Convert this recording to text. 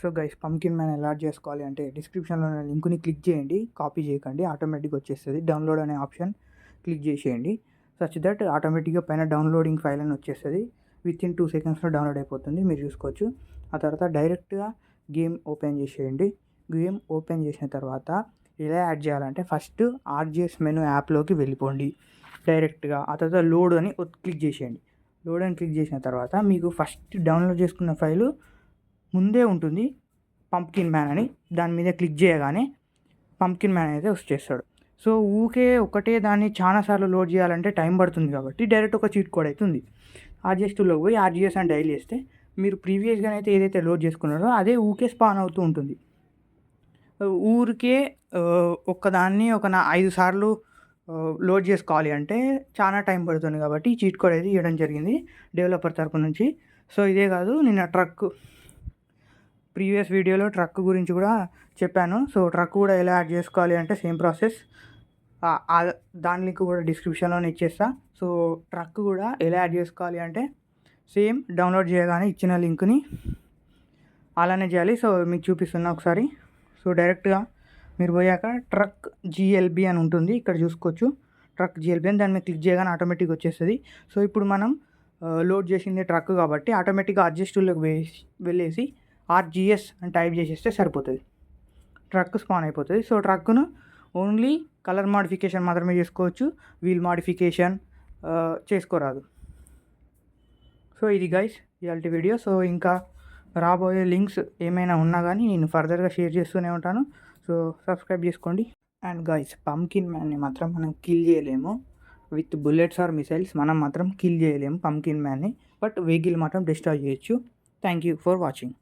So guys, pumpkin man ఎలా చేసుకోవాలి అంటే డిస్క్రిప్షన్లో ఉన్న లింక్ని క్లిక్ చేయండి, కాపీ చేయకండి, ఆటోమేటిక్గా వచ్చేస్తుంది. డౌన్లోడ్ అనే ఆప్షన్ క్లిక్ చేసేయండి. సచ్ దట్ ఆటోమేటిక్గా పైన డౌన్లోడింగ్ ఫైల్ అని వచ్చేస్తుంది. విత్ ఇన్ 2 సెకండ్స్లో డౌన్లోడ్ అయిపోతుంది, మీరు చూసుకోవచ్చు. ఆ తర్వాత డైరెక్ట్గా గేమ్ ఓపెన్ చేసేయండి. గేమ్ ఓపెన్ చేసిన తర్వాత ఎలా యాడ్ చేయాలంటే ఫస్ట్ ఆర్జిఎస్ మెనూ యాప్లోకి వెళ్ళిపోండి డైరెక్ట్గా. ఆ తర్వాత లోడ్ అని క్లిక్ చేసేయండి. లోడ్ అని క్లిక్ చేసిన తర్వాత మీకు ఫస్ట్ డౌన్లోడ్ చేసుకున్న ఫైలు ముందే ఉంటుంది, పంకిన్ మ్యాన్ అని. దాని మీద క్లిక్ చేయగానే పంకిన్ మ్యాన్ అయితే వచ్చేస్తాడు. సో ఊకే ఒకటే దాన్ని చాలాసార్లు లోడ్ చేయాలంటే టైం పడుతుంది కాబట్టి డైరెక్ట్ ఒక చీట్ కోడ్ అయితే ఉంది. ఆర్జిఎస్ టూలోకి పోయి ఆర్జిఎస్ అని డైల్ చేస్తే మీరు ప్రీవియస్గా అయితే ఏదైతే లోడ్ చేసుకున్నారో అదే ఊకే స్పాన్ అవుతూ ఉంటుంది. ఊరికే ఒక్కదాన్ని 5 సార్లు లోడ్ చేసుకోవాలి అంటే చాలా టైం పడుతుంది కాబట్టి ఈ చీట్ కోడ్ అయితే ఇవ్వడం జరిగింది డెవలపర్ తరపు నుంచి. సో ఇదే కాదు, నిన్న ప్రీవియస్ వీడియోలో ట్రక్ గురించి కూడా చెప్పాను. సో ట్రక్ కూడా ఎలా యాడ్ చేసుకోవాలి అంటే సేమ్ ప్రాసెస్. దాని లింక్ కూడా డిస్క్రిప్షన్లోనే ఇచ్చేస్తా. సో ట్రక్ కూడా ఎలా యాడ్ చేసుకోవాలి అంటే సేమ్ డౌన్లోడ్ చేయగానే ఇచ్చిన లింక్ని అలానే చేయాలి. సో మీకు చూపిస్తున్నా ఒకసారి. సో డైరెక్ట్గా మీరు పోయాక ట్రక్ జిఎల్బి అని ఉంటుంది, ఇక్కడ చూసుకోవచ్చు. ట్రక్ జిఎల్బి అని దాని మీద క్లిక్ చేయగానే ఆటోమేటిక్గా వచ్చేస్తుంది. సో ఇప్పుడు మనం లోడ్ చేసింది ట్రక్ కాబట్టి ఆటోమేటిక్గా ఆర్జిఎస్ టూల్లోకి వెళ్ళేసి ఆర్జిఎస్ అని టైప్ చేసేస్తే సరిపోతుంది, ట్రక్ స్పాన్ అయిపోతుంది. సో ట్రక్ను ఓన్లీ కలర్ మాడిఫికేషన్ మాత్రమే చేసుకోవచ్చు, వీల్ మాడిఫికేషన్ చేసుకోరాదు. సో ఇది గైస్ ఇవాల్టి వీడియో. సో ఇంకా రాబోయే లింక్స్ ఏమైనా ఉన్నా కానీ నేను ఫర్దర్గా షేర్ చేస్తూనే ఉంటాను. సో సబ్స్క్రైబ్ చేసుకోండి. అండ్ గైస్, పంకిన్ మ్యాన్ని మాత్రం మనం కిల్ చేయలేము విత్ బుల్లెట్స్ ఆర్ మిసైల్స్. మనం మాత్రం కిల్ చేయలేము పంకిన్ మ్యాన్ని, బట్ వెహికల్ మాత్రం డిస్ట్రాయ్ చేయొచ్చు. Thank you for watching.